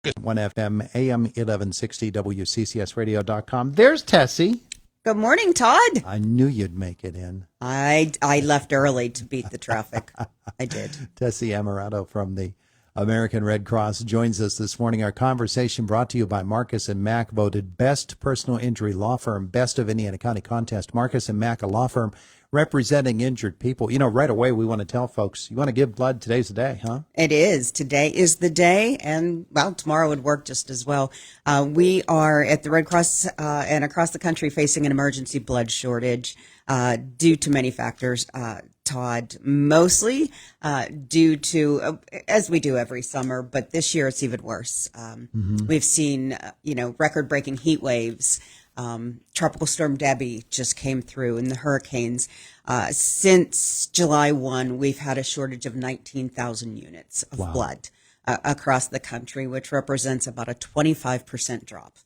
1FM, AM 1160, WCCSradio.com. There's Tessie. Good morning, Todd. I knew you'd make it in. I left early to beat the traffic. I did. Tessie Amaranto from the American Red Cross joins us this morning. Our conversation brought to you by Marcus and Mack, voted best personal injury law firm, best of Indiana County contest. Marcus and Mack, a law firm representing injured people. You know, right away we want to tell folks, you want to give blood, today's the day, huh? It is. Today is the day, and, well, tomorrow would work just as well. We are at the Red Cross and across the country facing an emergency blood shortage due to many factors, Todd, mostly due to, as we do every summer, but this year it's even worse. We've seen, record-breaking heat waves. Tropical Storm Debbie just came through, and the hurricanes. Since July 1, we've had a shortage of 19,000 units of blood across the country, which represents about a 25% drop.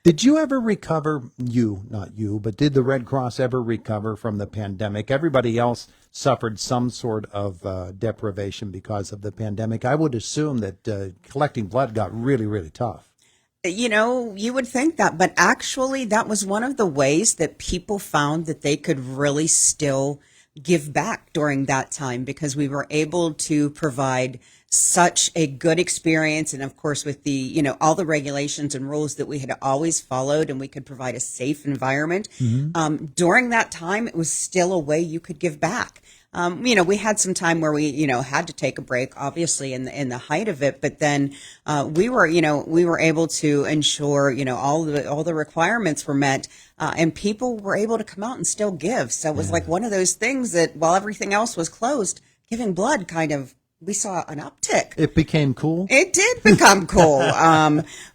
Did you ever recover, not you, but did the Red Cross ever recover from the pandemic? Everybody else suffered some sort of deprivation because of the pandemic. I would assume that collecting blood got really, really tough. You know, you would think that, but actually that was one of the ways that people found that they could really still give back during that time, because we were able to provide such a good experience. And of course, with the, all the regulations and rules that we had always followed, and we could provide a safe environment. During that time, it was still a way you could give back. We had some time where we, had to take a break, obviously, in the height of it. But then we were able to ensure, all the requirements were met, and people were able to come out and still give. So it was like one of those things that while everything else was closed, giving blood we saw an uptick. It became cool. It did become cool.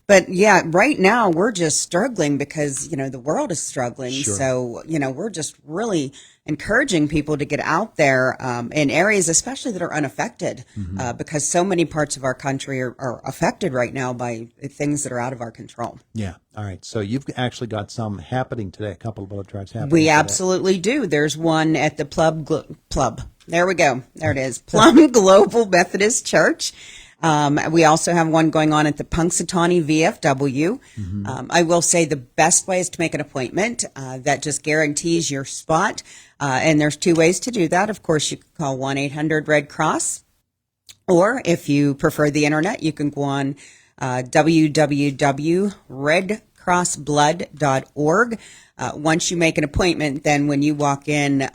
But yeah, right now we're just struggling because, the world is struggling. Sure. So, we're just really encouraging people to get out there in areas, especially that are unaffected, because so many parts of our country are affected right now by things that are out of our control. Yeah. All right. So you've actually got some happening today, a couple of blood drives happening We today. absolutely do. There's one at the Plum. There we go. There it is. Plum Global Methodist Church. We also have one going on at the Punxsutawney VFW. I will say the best way is to make an appointment. That just guarantees your spot. And there's two ways to do that. Of course, you can call 1-800-RED-CROSS. Or if you prefer the internet, you can go on www.redcrossblood.org. Once you make an appointment, then when you walk in,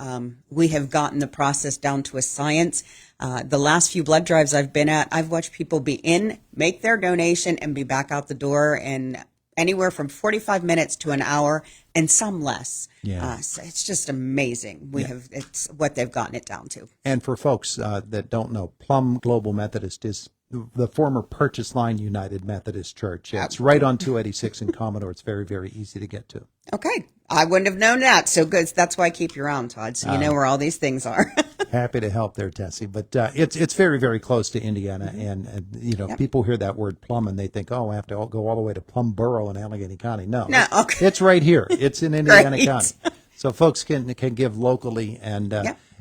we have gotten the process down to a science. The last few blood drives I've been at, I've watched people be in, make their donation, and be back out the door in anywhere from 45 minutes to an hour, and some less. Yeah. So it's just amazing. It's what they've gotten it down to. And for folks that don't know, Plum Global Methodist is the former Purchase Line United Methodist Church. It's right on 286 in Commodore. It's very, very easy to get to. Okay. I wouldn't have known that. So good. That's why I keep you around, Todd, so you know where all these things are. Happy to help there, Tessie. But it's very, very close to Indiana. And people hear that word plum and they think, I have to go all the way to Plum Borough in Allegheny County. No, okay. It's right here. It's in Indiana Great. County. So folks can give locally. And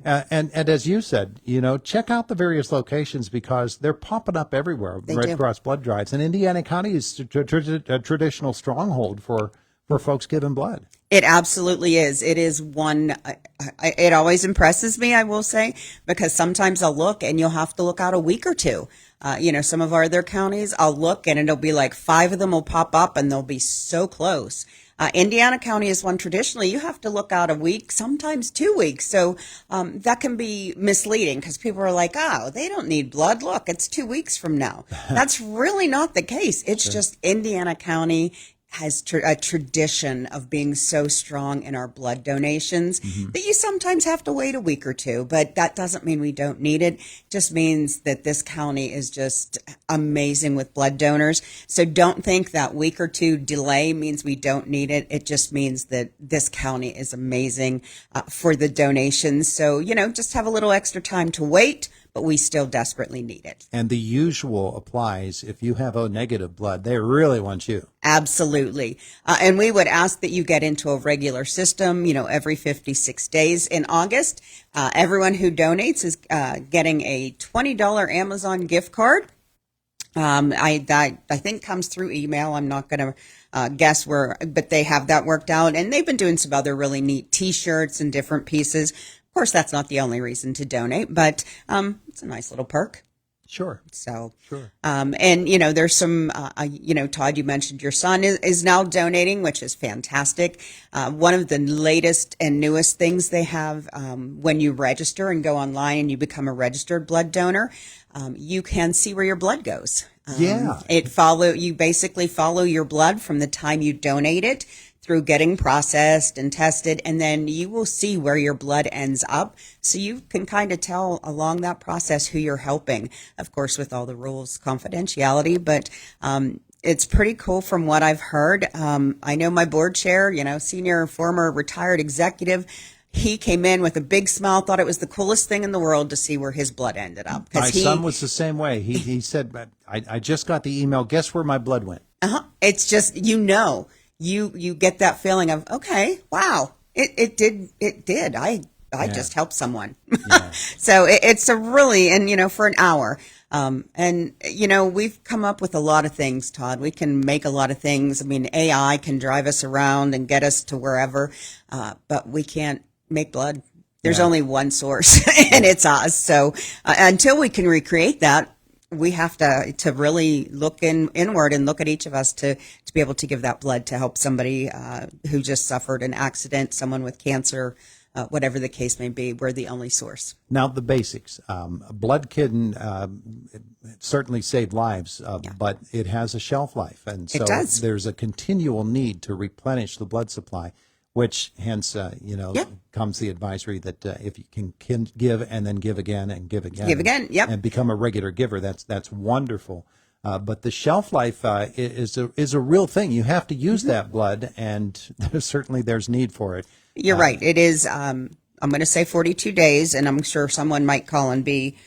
and as you said, check out the various locations because they're popping up everywhere. Red Cross blood drives. And Indiana County is a traditional stronghold for folks giving blood. It absolutely is. It is one, it always impresses me, I will say, because sometimes I'll look and you'll have to look out a week or two. Some of our other counties, I'll look and it'll be like 5 of them will pop up and they'll be so close. Indiana County is one traditionally you have to look out a week, sometimes 2 weeks. So that can be misleading because people are like, they don't need blood. Look, it's 2 weeks from now. That's really not the case. It's just Indiana County has a tradition of being so strong in our blood donations that you sometimes have to wait a week or two, but that doesn't mean we don't need it. It just means that this county is just amazing with blood donors. So don't think that week or two delay means we don't need it. It just means that this county is amazing for the donations. So, just have a little extra time to wait, but we still desperately need it. And the usual applies if you have O negative blood. They really want you. Absolutely. And we would ask that you get into a regular system, every 56 days. In August, everyone who donates is getting a $20 Amazon gift card. I think comes through email. I'm not going to guess where, but they have that worked out, and they've been doing some other really neat T-shirts and different pieces. Of course, that's not the only reason to donate, but it's a nice little perk. Sure. So, Sure. and there's some, Todd, you mentioned your son is now donating, which is fantastic. One of the latest and newest things they have, when you register and go online and you become a registered blood donor, you can see where your blood goes. Yeah. You basically follow your blood from the time you donate it through getting processed and tested, and then you will see where your blood ends up. So you can kind of tell along that process who you're helping, of course, with all the rules, confidentiality, but it's pretty cool from what I've heard. I know my board chair, senior, former retired executive, he came in with a big smile, thought it was the coolest thing in the world to see where his blood ended up. My son was the same way. He said, I just got the email. Guess where my blood went? It's just, you get that feeling of, okay, wow, it did. I just helped someone. Yeah. So it's a really, and for an hour. We've come up with a lot of things, Todd. We can make a lot of things. I mean, AI can drive us around and get us to wherever, but we can't make blood. There's only one source, and it's us. So until we can recreate that, we have to really look inward and look at each of us to be able to give that blood to help somebody who just suffered an accident, someone with cancer, whatever the case may be. We're the only source. Now, the basics. Blood can certainly save lives, but it has a shelf life. And so It does. there's a continual need to replenish the blood supply, which hence, comes the advisory that if you can give and then give again and give again. Give again, yep. And become a regular giver, that's wonderful. But the shelf life is a real thing. You have to use that blood, and certainly there's need for it. You're right. It is, I'm going to say 42 days, and I'm sure someone might call and be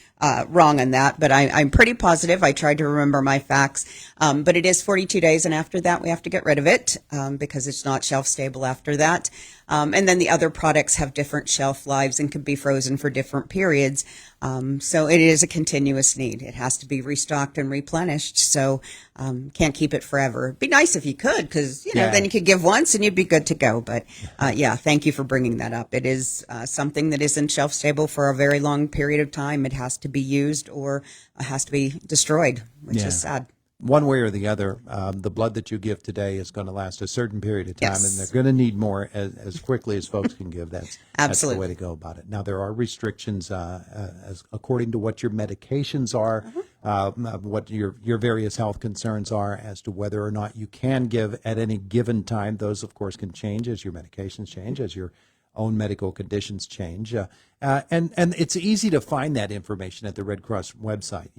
wrong on that, but I'm pretty positive. I tried to remember my facts, but it is 42 days, and after that, we have to get rid of it because it's not shelf stable after that. And then the other products have different shelf lives and can be frozen for different periods. So it is a continuous need. It has to be restocked and replenished. So can't keep it forever. It'd be nice if you could, because then you could give once and you'd be good to go. But thank you for bringing that up. It is something that isn't shelf stable for a very long period of time. It has to be used or has to be destroyed, which is sad. One way or the other, the blood that you give today is going to last a certain period of time, Yes. and they're going to need more as quickly as folks can give. That's Absolutely. the way to go about it. Now, there are restrictions as according to what your medications are, what your various health concerns are, as to whether or not you can give at any given time. Those, of course, can change as your medications change, as your own medical conditions change, and it's easy to find that information at the Red Cross website.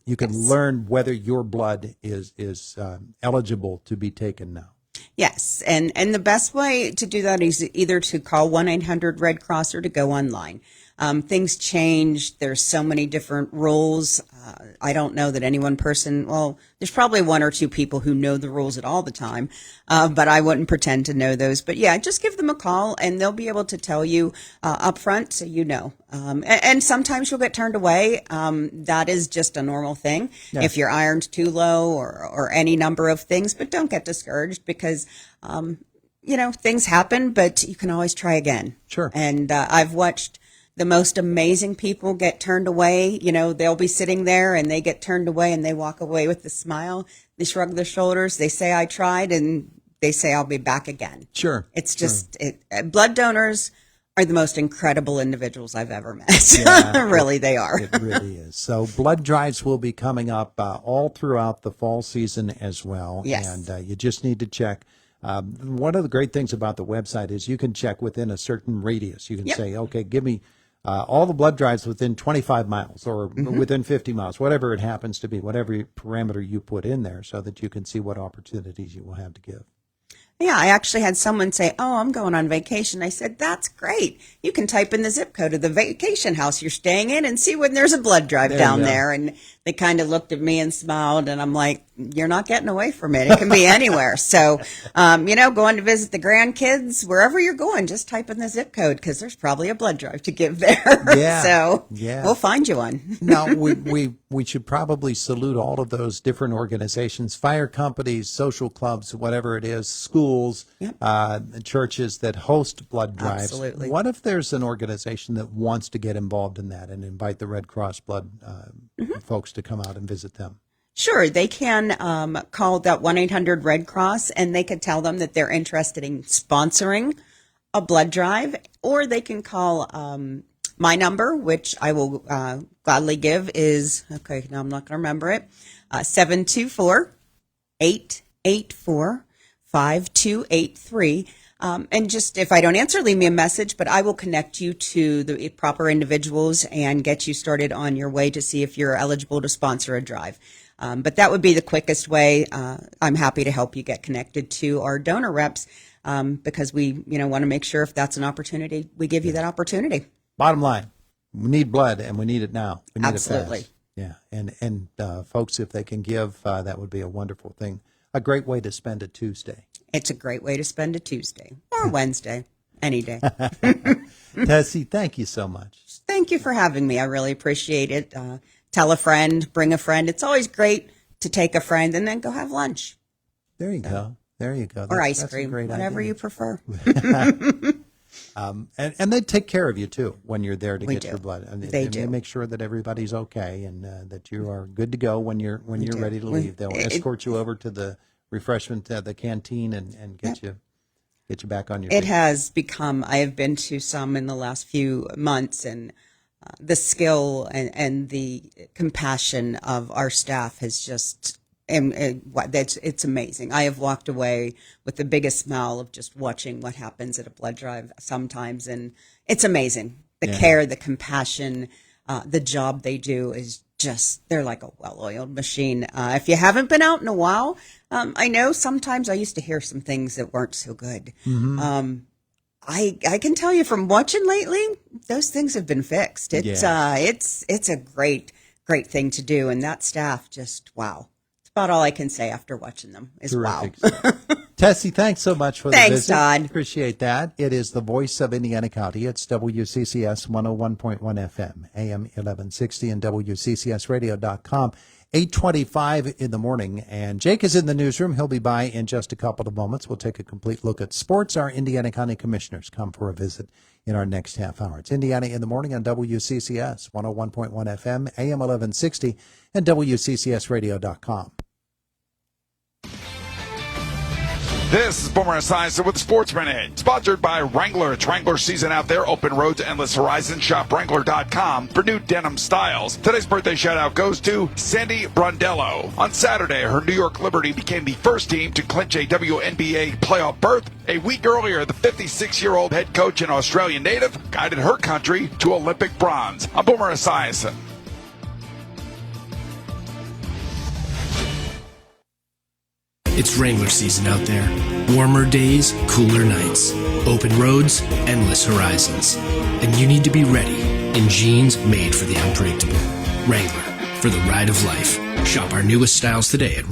You can learn whether your blood is eligible to be taken now. Yes, and the best way to do that is either to call 1-800-RED Cross or to go online. Things change. There's so many different rules. I don't know that any one person, well, there's probably one or two people who know the rules at all the time, but I wouldn't pretend to know those. But yeah, just give them a call and they'll be able to tell you up front so you know. And sometimes you'll get turned away. That is just a normal thing if your iron's too low or any number of things, but don't get discouraged because things happen, but you can always try again. Sure. And I've watched the most amazing people get turned away. They'll be sitting there and they get turned away and they walk away with a smile. They shrug their shoulders. They say, I tried, and they say, I'll be back again. Sure. It's just, blood donors are the most incredible individuals I've ever met. Really, they are. It really is. So blood drives will be coming up all throughout the fall season as well. Yes. And you just need to check. One of the great things about the website is you can check within a certain radius. You can say, okay, give me all the blood drives within 25 miles or within 50 miles, whatever it happens to be, whatever parameter you put in there, so that you can see what opportunities you will have to give. Yeah, I actually had someone say, oh, I'm going on vacation. I said, that's great. You can type in the zip code of the vacation house you're staying in and see when there's a blood drive down there. And they kind of looked at me and smiled, and I'm like, you're not getting away from it. It can be anywhere. So, going to visit the grandkids, wherever you're going, just type in the zip code because there's probably a blood drive to give there. Yeah. So Yeah. we'll find you one. Now, we should probably salute all of those different organizations, fire companies, social clubs, whatever it is, schools, churches that host blood drives. Absolutely. What if there's an organization that wants to get involved in that and invite the Red Cross blood folks to come out and visit them? Sure, they can call that 1-800-RED-CROSS, and they could tell them that they're interested in sponsoring a blood drive, or they can call my number, which I will gladly give is, okay, now I'm not going to remember it, 724-884-5283. And just if I don't answer, leave me a message, but I will connect you to the proper individuals and get you started on your way to see if you're eligible to sponsor a drive. But that would be the quickest way. I'm happy to help you get connected to our donor reps because we, want to make sure if that's an opportunity, we give you that opportunity. Bottom line, we need blood and we need it now. We need Absolutely. it fast. Yeah, and folks, if they can give, that would be a wonderful thing. A great way to spend a Tuesday. It's a great way to spend a Tuesday or Wednesday, any day. Tessie, thank you so much. Thank you for having me. I really appreciate it. Tell a friend, bring a friend. It's always great to take a friend and then go have lunch. There you go. There you go. Or ice that's a cream, great whatever idea. you prefer. And they take care of you too when you're there to We get do. your blood. And They and do. make sure that everybody's okay and that you are good to go when you're do. ready to leave. They'll escort you over to the refreshment, the canteen, and get you back on your It feet. has become, I have been to some in the last few months, and the skill and the compassion of our staff has just, it's amazing. I have walked away with the biggest smile of just watching what happens at a blood drive sometimes, and it's amazing. The care, the compassion, the job they do is just, they're like a well-oiled machine. If you haven't been out in a while, I know sometimes I used to hear some things that weren't so good. I can tell you from watching lately, those things have been fixed. It's a great thing to do, and that staff just wow. It's about all I can say after watching them is Terrific. wow. Tessie, thanks so much for the Thanks, visit. Todd. Appreciate that. It is the voice of Indiana County. It's WCCS 101.1 FM, AM 1160, and WCCSradio.com. 8:25 in the morning, and Jake is in the newsroom. He'll be by in just a couple of moments. We'll take a complete look at sports. Our Indiana County Commissioners come for a visit in our next half hour. It's Indiana in the morning on WCCS 101.1 FM, AM 1160, and WCCSradio.com. This is Boomer Esiason with Sports Minute, sponsored by Wrangler. It's Wrangler season out there. Open road to endless horizons. Shop Wrangler.com for new denim styles. Today's birthday shout-out goes to Sandy Brondello. On Saturday, her New York Liberty became the first team to clinch a WNBA playoff berth. A week earlier, the 56-year-old head coach and Australian native guided her country to Olympic bronze. I'm Boomer Esiason. It's Wrangler season out there. Warmer days, cooler nights. Open roads, endless horizons. And you need to be ready in jeans made for the unpredictable. Wrangler, for the ride of life. Shop our newest styles today at